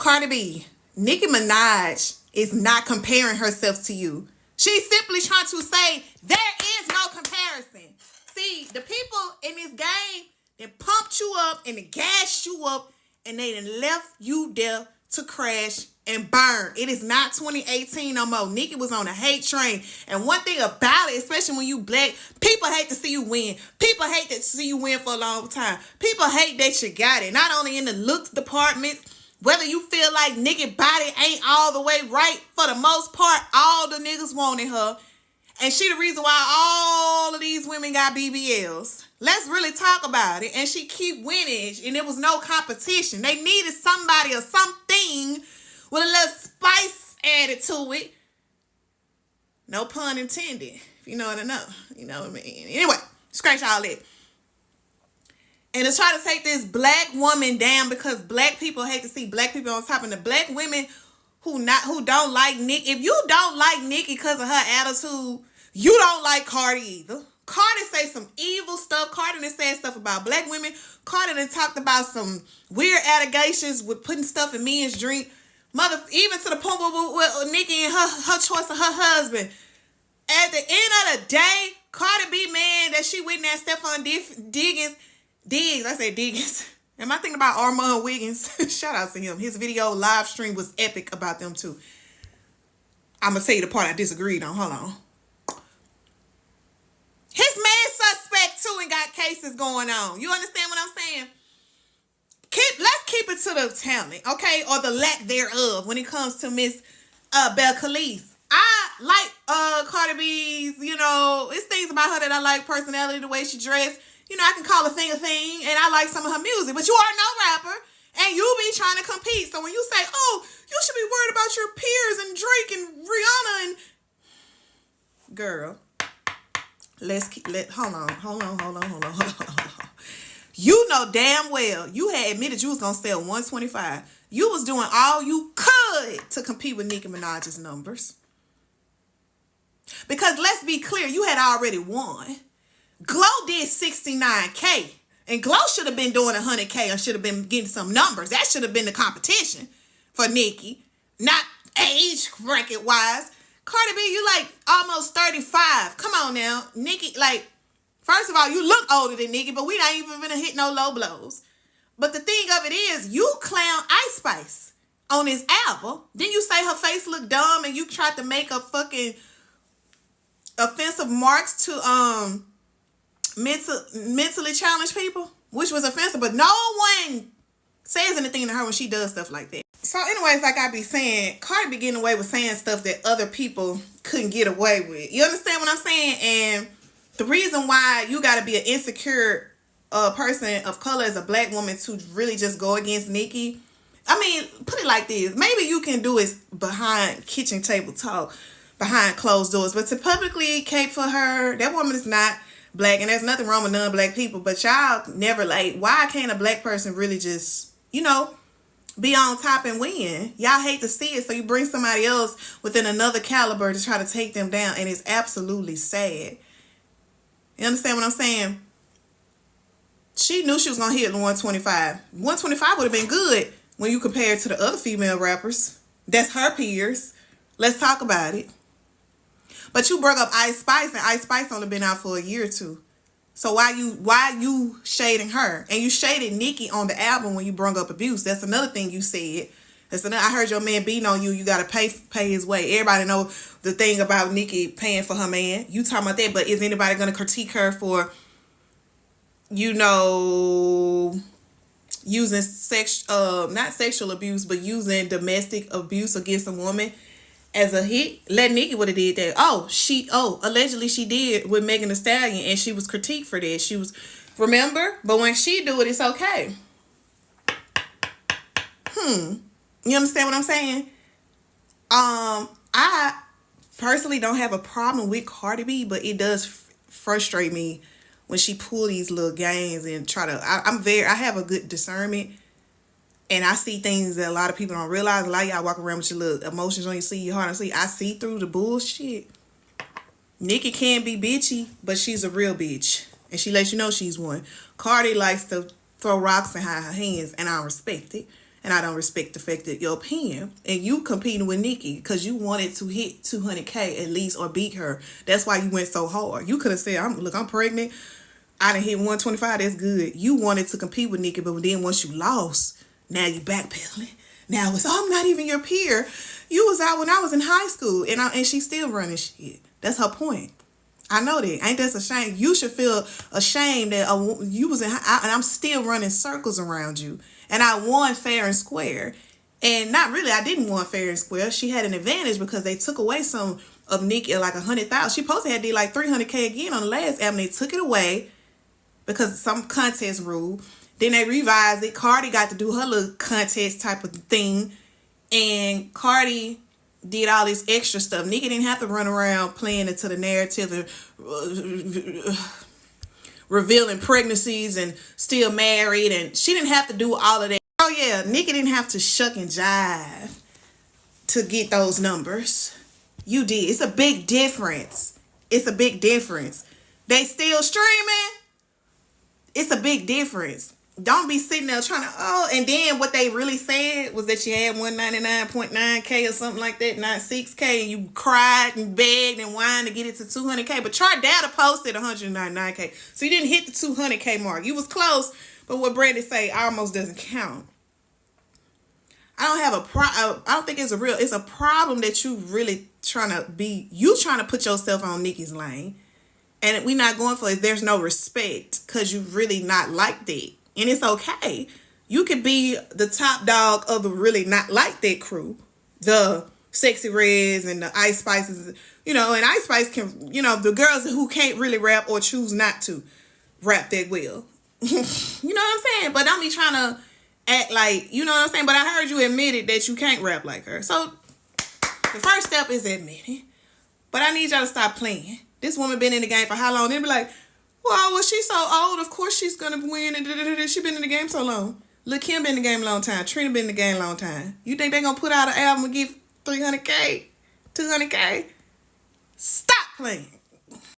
Cardi B, Nicki Minaj is not comparing herself to you. She's simply trying to say there is no comparison. See, the people in this game, they pumped you up and they gassed you up and they done left you there to crash and burn. It is not 2018 no more. Nicki was on a hate train. And one thing about it, especially when you black, people hate to see you win. People hate to see you win for a long time. People hate that you got it. Not only in the looks department, whether you feel like Nicki body ain't all the way right, for the most part, all the niggas wanted her. And she the reason why all of these women got BBLs. Let's really talk about it. And she keep winning. And there was no competition. They needed somebody or something with a little spice added to it. No pun intended. If you know what I know. You know what I mean. Anyway, scratch all that. And to try to take this black woman down because black people hate to see black people on top. And the black women who don't like Nicki. If you don't like Nicki because of her attitude, you don't like Cardi either. Cardi say some evil stuff. Cardi done said stuff about black women. Cardi done talked about some weird allegations with putting stuff in men's drink. Even to the point with Nicki and her choice of her husband. At the end of the day, Cardi B, man, that she with that Stephon Diggs. I said Diggins. Am I thinking about Armand Wiggins? Shout out to him. His video live stream was epic about them too. I'm going to tell you the part I disagreed on. Hold on. His man suspect too and got cases going on. You understand what I'm saying? Let's keep it to the talent, okay? Or the lack thereof when it comes to Miss Belle Khalees. I like Cardi B's, it's things about her that I like. Personality, the way she dressed. I can call a thing, and I like some of her music. But you are no rapper, and you be trying to compete. So when you say, oh, you should be worried about your peers and Drake and Rihanna and... Girl, hold on. You know damn well, you had admitted you was going to sell 125. You was doing all you could to compete with Nicki Minaj's numbers. Because let's be clear, you had already won. Glow did 69K. And Glow should have been doing 100K and should have been getting some numbers. That should have been the competition for Nicki. Not age bracket wise. Cardi B, you like almost 35. Come on now. Nicki, first of all, you look older than Nicki, but we not even gonna hit no low blows. But the thing of it is, you clown Ice Spice on this album. Then you say her face looked dumb and you tried to make a fucking offensive marks to mentally challenged people, which was offensive, but no one says anything to her when she does stuff like that. So anyways, like I be saying, Cardi be getting away with saying stuff that other people couldn't get away with. You understand what I'm saying? And the reason why you got to be an insecure person of color as a black woman to really just go against Nicki, I mean, put it like this. Maybe you can do it behind kitchen table talk, behind closed doors, but to publicly cape for her, that woman is not black, and there's nothing wrong with non-black people, but y'all never why can't a black person really just, be on top and win? Y'all hate to see it, so you bring somebody else within another caliber to try to take them down, and it's absolutely sad. You understand what I'm saying? She knew she was going to hit 125. 125 would have been good when you compare it to the other female rappers. That's her peers. Let's talk about it. But you brought up Ice Spice, and Ice Spice only been out for a year or two. So why you shading her? And you shaded Nicki on the album when you brought up abuse. That's another thing you said. I heard your man beating on you. You got to pay his way. Everybody know the thing about Nicki paying for her man. You talking about that, but is anybody going to critique her for, using not sexual abuse, but using domestic abuse against a woman as a hit? Let Nicki would have did that. Allegedly she did with Megan Thee Stallion, and she was critiqued for that. Remember? But when she do it, it's okay. You understand what I'm saying? I personally don't have a problem with Cardi B, but it does frustrate me when she pull these little games and try to... I have a good discernment. And I see things that a lot of people don't realize. A lot of y'all walk around with your little emotions on your sleeve, your heart on your sleeve. I see through the bullshit. Nicki can be bitchy, but she's a real bitch. And she lets you know she's one. Cardi likes to throw rocks and hide her hands, and I respect it. And I don't respect the fact that your opinion. And you competing with Nicki because you wanted to hit 200K at least or beat her. That's why you went so hard. You could have said, I'm pregnant. I done hit 125. That's good. You wanted to compete with Nicki, but then once you lost, now you backpedaling. Now it's, I'm not even your peer. You was out when I was in high school, and she's still running shit. That's her point. I know that. Ain't that a shame? You should feel ashamed that you was in, and I'm still running circles around you. And I won fair and square. And not really, I didn't win fair and square. She had an advantage because they took away some of Nicki at like 100,000. She supposed to have did like 300K again on the last album. They took it away because of some contest rule. Then they revised it. Cardi got to do her little contest type of thing. And Cardi did all this extra stuff. Nicki didn't have to run around playing into the narrative and revealing pregnancies and still married. And she didn't have to do all of that. Oh yeah, Nicki didn't have to shuck and jive to get those numbers. You did. It's a big difference. It's a big difference. They still streaming. It's a big difference. Don't be sitting there trying to, and then what they really said was that you had 199.9K or something like that, 96K, and you cried and begged and whined to get it to 200K. But your data posted 199K. So you didn't hit the 200K mark. You was close, but what Brandy say almost doesn't count. I don't have I don't think it's a problem that you really trying to put yourself on Nicki's lane. And we not going for it. There's no respect because you really not like that. And it's okay. You could be the top dog of the really not like that crew. The Sexy Reds and the Ice Spices. And Ice Spice can, the girls who can't really rap or choose not to rap that well. You know what I'm saying? But don't be trying to act like, you know what I'm saying? But I heard you admitted that you can't rap like her. So the first step is admitting. But I need y'all to stop playing. This woman been in the game for how long? They'll be like, well, she's so old, of course she's going to win. And she been in the game so long. Lil' Kim been in the game a long time. Trina been in the game a long time. You think they going to put out an album and give 300K, 200K? Stop playing.